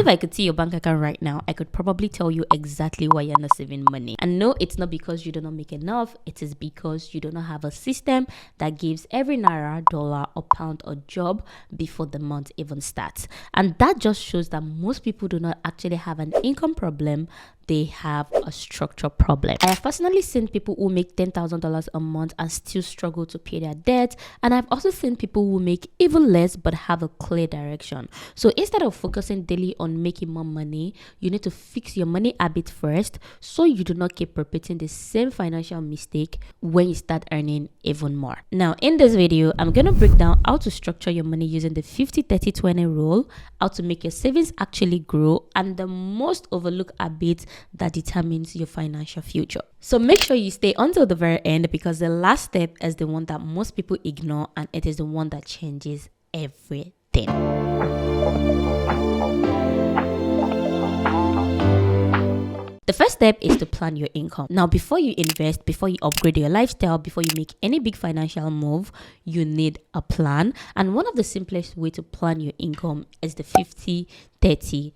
if I could see your bank account right now, I could probably tell you exactly why you're not saving money. And no, it's not because you do not make enough. It is because you do not have a system that gives every naira, dollar, or pound a job before the month even starts. And that just shows that most people do not actually have an income problem. They have a structure problem. I have personally seen people who make $10,000 a month and still struggle to pay their debt. And I've also seen people who make even less but have a clear direction. So instead of focusing daily on making more money, you need to fix your money habit first so you do not keep repeating the same financial mistake when you start earning even more. Now, in this video, I'm going to break down how to structure your money using the 50-30-20 rule, how to make your savings actually grow, and the most overlooked habits that determines your financial future. So make sure you stay until the very end, because the last step is the one that most people ignore, and it is the one that changes everything. The first step is to plan your income. Now, before you invest, before you upgrade your lifestyle, before you make any big financial move, you need a plan. And one of the simplest way to plan your income is the 50-30-20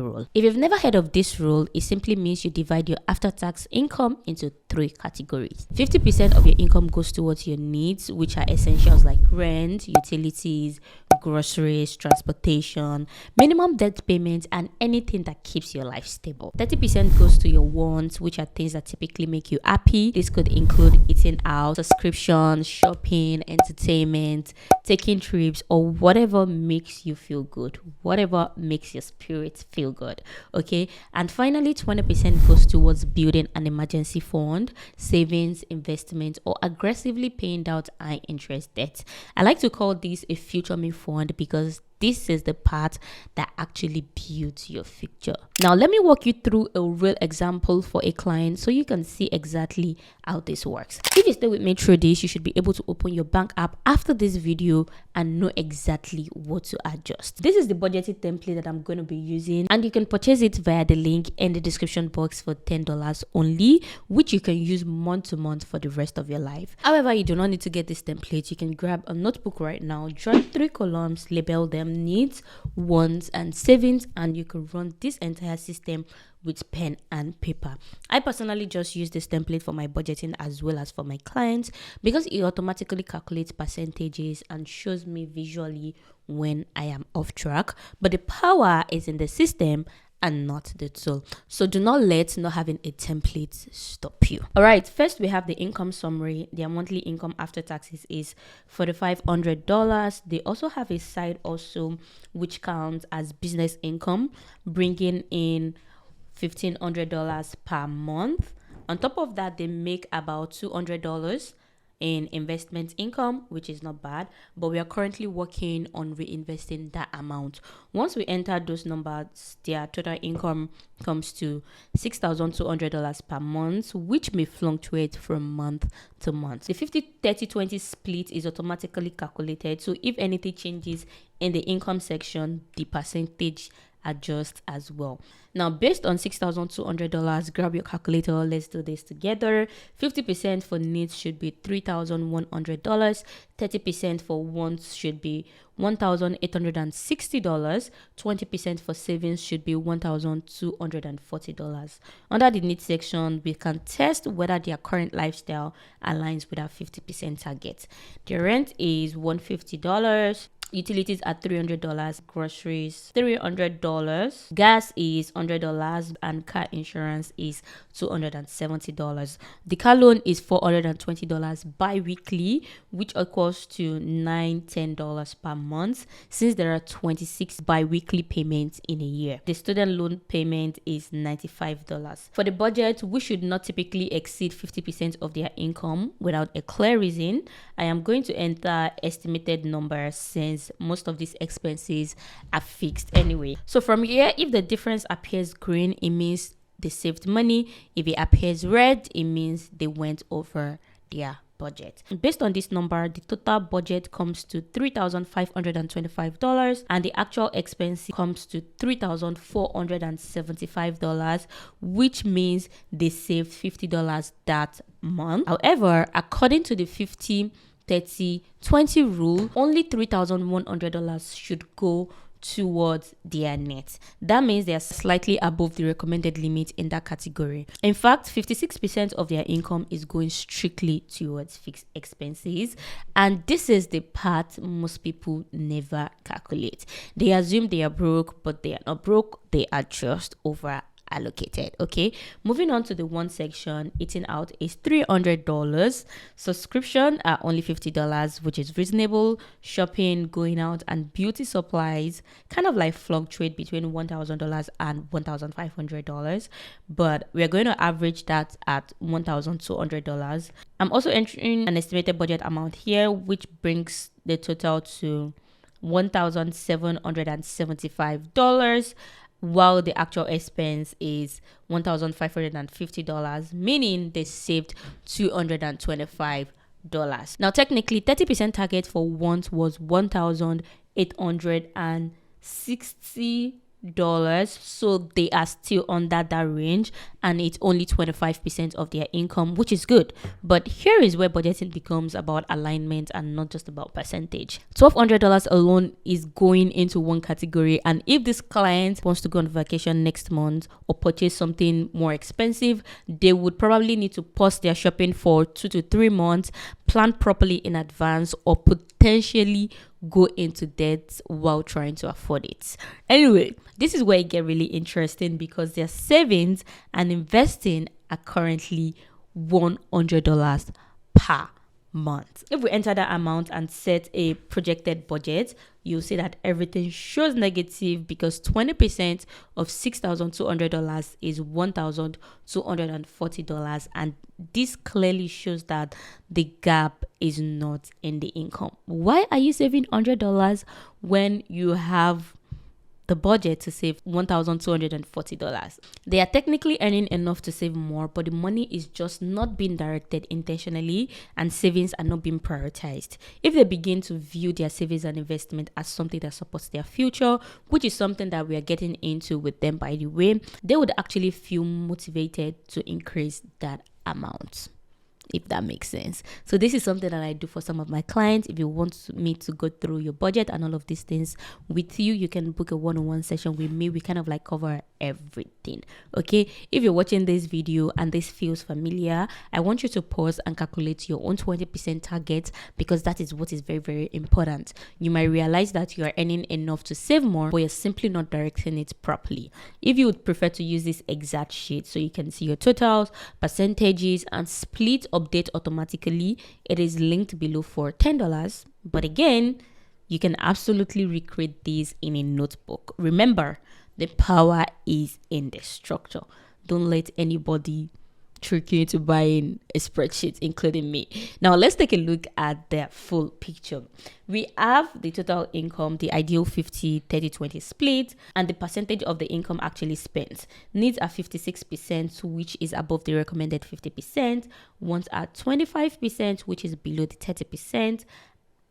rule. If you've never heard of this rule, it simply means you divide your after-tax income into 3 categories. 50% of your income goes towards your needs, which are essentials like rent, utilities, groceries, transportation, minimum debt payments, and anything that keeps your life stable. 30% goes to your wants, which are things that typically make you happy. This could include eating out, subscriptions, shopping, entertainment, taking trips, or whatever makes you feel good, whatever makes your spirit feel good. Okay. And finally, 20% goes towards building an emergency fund, savings, investment, or aggressively paying down high interest debt. I like to call this a future me fund because this is the part that actually builds your future. Now, let me walk you through a real example for a client so you can see exactly how this works. If you stay with me through this, you should be able to open your bank app after this video and know exactly what to adjust. This is the budgeting template that I'm going to be using, and you can purchase it via the link in the description box for $10 only, which you can use month to month for the rest of your life. However, you do not need to get this template. You can grab a notebook right now, draw 3 columns, label them needs, wants, and savings, and you can run this entire system with pen and paper. I personally just use this template for my budgeting as well as for my clients because it automatically calculates percentages and shows me visually when I am off track. But the power is in the system and not the tool. So do not let not having a template stop you. All right, first we have the income summary. Their monthly income after taxes is $4,500. They also have a side also which counts as business income, bringing in $1,500 per month. On top of that, they make about $200 in investment income, which is not bad, but we are currently working on reinvesting that amount. Once we enter those numbers, their total income comes to $6,200 per month, which may fluctuate from month to month. The 50-30-20 split is automatically calculated, so if anything changes in the income section, the percentage adjust as well. Now, based on $6,200, grab your calculator. Let's do this together. 50% for needs should be $3,100. 30% for wants should be $1,860. 20% for savings should be $1,240. Under the needs section, we can test whether their current lifestyle aligns with our 50% target. The rent is $150. Utilities are $300, groceries $300, gas is $100, and car insurance is $270. The car loan is $420 bi-weekly, which equals to $10 per month, since there are 26 bi-weekly payments in a year. The student loan payment is $95. For the budget, we should not typically exceed 50% of their income without a clear reason. I am going to enter estimated numbers since most of these expenses are fixed anyway. So from here, if the difference appears green, it means they saved money. If it appears red, it means they went over their budget. Based on this number, the total budget comes to $3,525 and the actual expense comes to $3,475, which means they saved $50 that month. However, according to the 50-30-20 rule, only $3,100 should go towards their net. That means they are slightly above the recommended limit in that category. In fact, 56% of their income is going strictly towards fixed expenses, and this is the part most people never calculate. They assume they are broke, but they are not broke. They are just over allocated. Okay, moving on to the one section. Eating out is $300. Subscription are only $50, which is reasonable. Shopping, going out, and beauty supplies kind of like fluctuate between $1,000 and $1,500, but we're going to average that at $1,200. I'm also entering an estimated budget amount here, which brings the total to $1,775, while the actual expense is $1,550, meaning they saved $225. Now, technically, 30% target for want was $1,860, so they are still under that range, and it's only 25% of their income, which is good. But here is where budgeting becomes about alignment and not just about percentage. $1,200 alone is going into one category, and if this client wants to go on vacation next month or purchase something more expensive, they would probably need to pause their shopping for 2 to 3 months, plan properly in advance, or potentially go into debt while trying to afford it. Anyway, this is where it gets really interesting, because their savings and investing are currently $100 per month. If we enter that amount and set a projected budget, you'll see that everything shows negative, because 20% of $6,200 is $1,240, and this clearly shows that the gap is not in the income. Why are you saving $100 when you have the budget to save $1,240? They are technically earning enough to save more, but the money is just not being directed intentionally, and savings are not being prioritized. If they begin to view their savings and investment as something that supports their future, which is something that we are getting into with them, by the way, they would actually feel motivated to increase that amount, if that makes sense. So this is something that I do for some of my clients. If you want me to go through your budget and all of these things with you, you can book a one-on-one session with me. We kind of like cover everything. Okay, if you're watching this video and this feels familiar, I want you to pause and calculate your own 20% target, because that is what is very, very important. You might realize that you are earning enough to save more, but you're simply not directing it properly. If you would prefer to use this exact sheet so you can see your totals, percentages, and split update automatically, it is linked below for $10. But again, you can absolutely recreate these in a notebook. Remember, the power is in the structure. Don't let anybody trick you into buying a spreadsheet, including me. Now, let's take a look at the full picture. We have the total income, the ideal 50-30-20 split, and the percentage of the income actually spent. Needs are 56%, which is above the recommended 50%. Wants are 25%, which is below the 30%.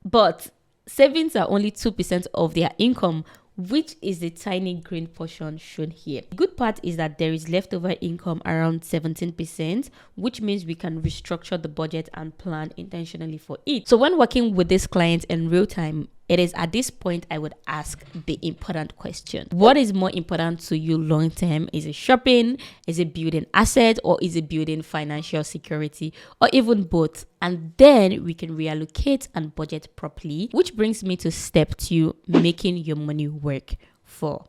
But savings are only 2% of their income, which is the tiny green portion shown here. The good part is that there is leftover income around 17%, which means we can restructure the budget and plan intentionally for it. So when working with this client in real time, it is at this point I would ask the important question. What is more important to you long term? Is it shopping? Is it building assets? Or is it building financial security? Or even both? And then we can reallocate and budget properly, which brings me to step 2, making your money work for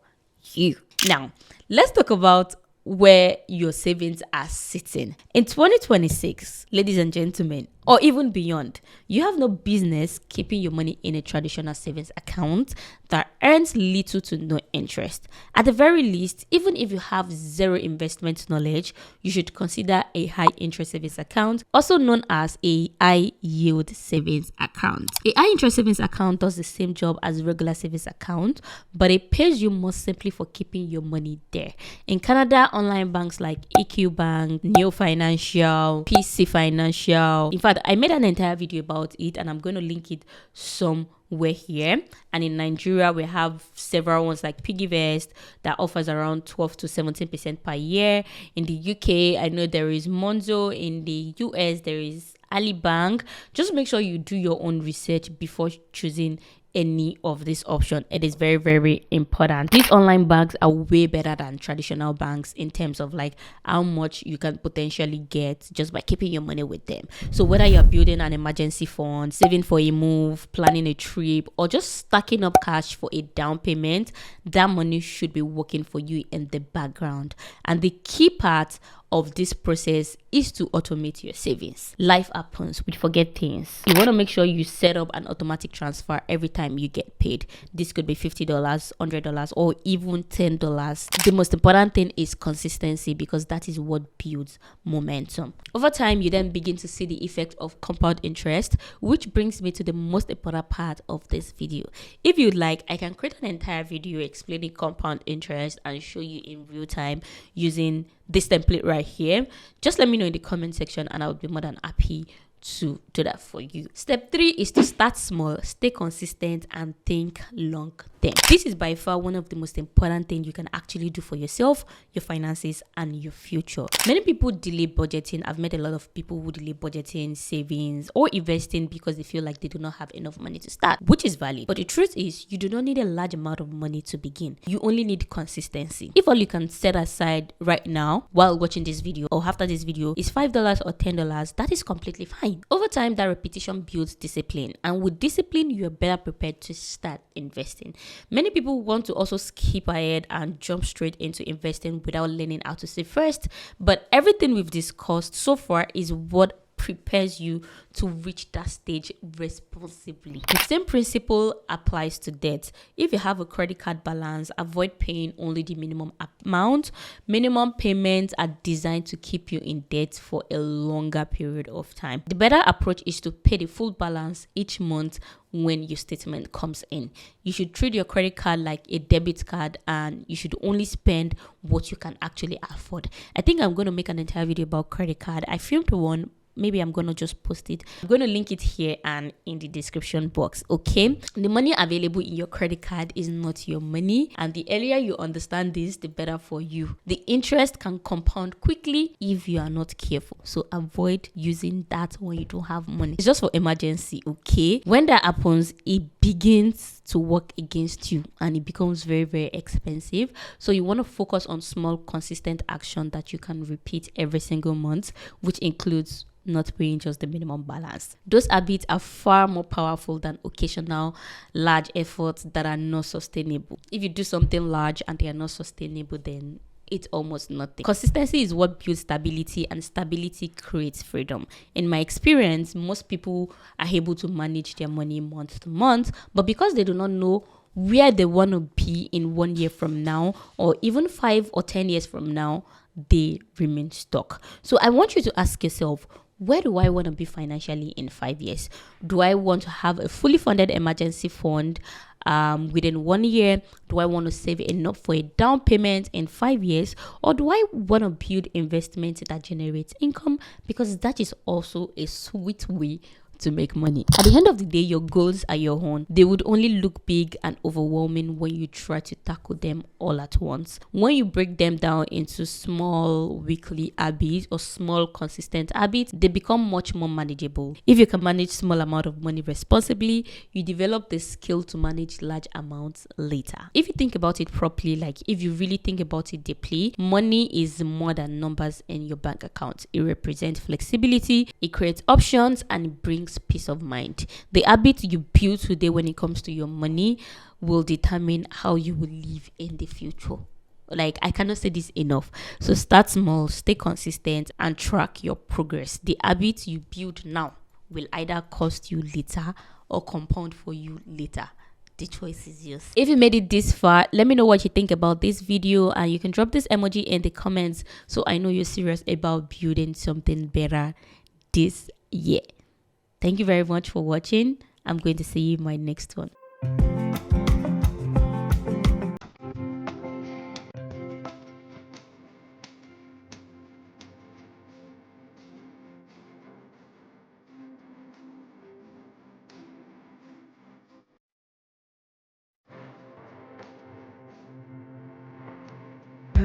you. Now, let's talk about where your savings are sitting. In 2026, ladies and gentlemen, or even beyond, you have no business keeping your money in a traditional savings account that earns little to no interest. At the very least, even if you have zero investment knowledge, you should consider a high interest savings account, also known as a high yield savings account. A high interest savings account does the same job as a regular savings account, but it pays you more simply for keeping your money there. In Canada, online banks like EQ Bank, Neo Financial, PC Financial, in fact, I made an entire video about it and I'm going to link it somewhere here. And in Nigeria, we have several ones like PiggyVest that offers around 12 to 17% per year. In the UK, I know there is Monzo. In the US, there is Ali Bank. Just make sure you do your own research before choosing any of this option. It is very, very important. These online banks are way better than traditional banks in terms of like how much you can potentially get just by keeping your money with them. So whether you're building an emergency fund, saving for a move, planning a trip, or just stacking up cash for a down payment, that money should be working for you in the background. And the key part of this process is to automate your savings. Life happens, we forget things. You want to make sure you set up an automatic transfer every time you get paid. This could be $50, $100, or even $10. The most important thing is consistency, because that is what builds momentum. Over time, you then begin to see the effect of compound interest, which brings me to the most important part of this video. If you'd like, I can create an entire video explaining compound interest and show you in real time using this template right here. Just let me know in the comment section and I would be more than happy to do that for you. Step 3 is to start small, stay consistent, and think long term. This is by far one of the most important things you can actually do for yourself, your finances, and your future. Many people delay budgeting. I've met a lot of people who delay budgeting, savings, or investing because they feel like they do not have enough money to start, which is valid. But the truth is, you do not need a large amount of money to begin. You only need consistency. If all you can set aside right now while watching this video or after this video is $5 or $10, that is completely fine. Over time, that repetition builds discipline, and with discipline, you are better prepared to start investing. Many people want to also skip ahead and jump straight into investing without learning how to save first, but everything we've discussed so far is what prepares you to reach that stage responsibly. The same principle applies to debt. If you have a credit card balance, avoid paying only the minimum amount. Minimum payments are designed to keep you in debt for a longer period of time. The better approach is to pay the full balance each month when your statement comes in. You should treat your credit card like a debit card, and you should only spend what you can actually afford. I think I'm going to make an entire video about credit card. I filmed one. Maybe I'm going to just post it. I'm going to link it here and in the description box, okay? The money available in your credit card is not your money, and the earlier you understand this, the better for you. The interest can compound quickly if you are not careful. So avoid using that when you don't have money. It's just for emergency, okay? When that happens, it begins to work against you and it becomes very, very expensive. So you want to focus on small, consistent action that you can repeat every single month, which includes not paying just the minimum balance. Those habits are far more powerful than occasional large efforts that are not sustainable. If you do something large and they are not sustainable, then it's almost nothing. Consistency is what builds stability, and stability creates freedom. In my experience, most people are able to manage their money month to month, but because they do not know where they want to be in 1 year from now, or even 5 or 10 years from now, they remain stuck. So I want you to ask yourself, where do I want to be financially in 5 years? Do I want to have a fully funded emergency fund within 1 year? Do I want to save enough for a down payment in 5 years? Or do I want to build investments that generate income? Because that is also a sweet way to make money. At the end of the day, your goals are your own. They would only look big and overwhelming when you try to tackle them all at once. When you break them down into small weekly habits or small consistent habits, they become much more manageable. If you can manage small amount of money responsibly, you develop the skill to manage large amounts later. If you think about it properly, like if you really think about it deeply, money is more than numbers in your bank account. It represents flexibility, it creates options, and it brings peace of mind. The habit you build today when it comes to your money will determine how you will live in the future. Like, I cannot say this enough. So start small, stay consistent, and track your progress. The habits you build now will either cost you later or compound for you later. The choice is yours. If you made it this far, let me know what you think about this video, and you can drop this emoji in the comments so I know you're serious about building something better this year. Thank you very much for watching. I'm going to see you in my next one.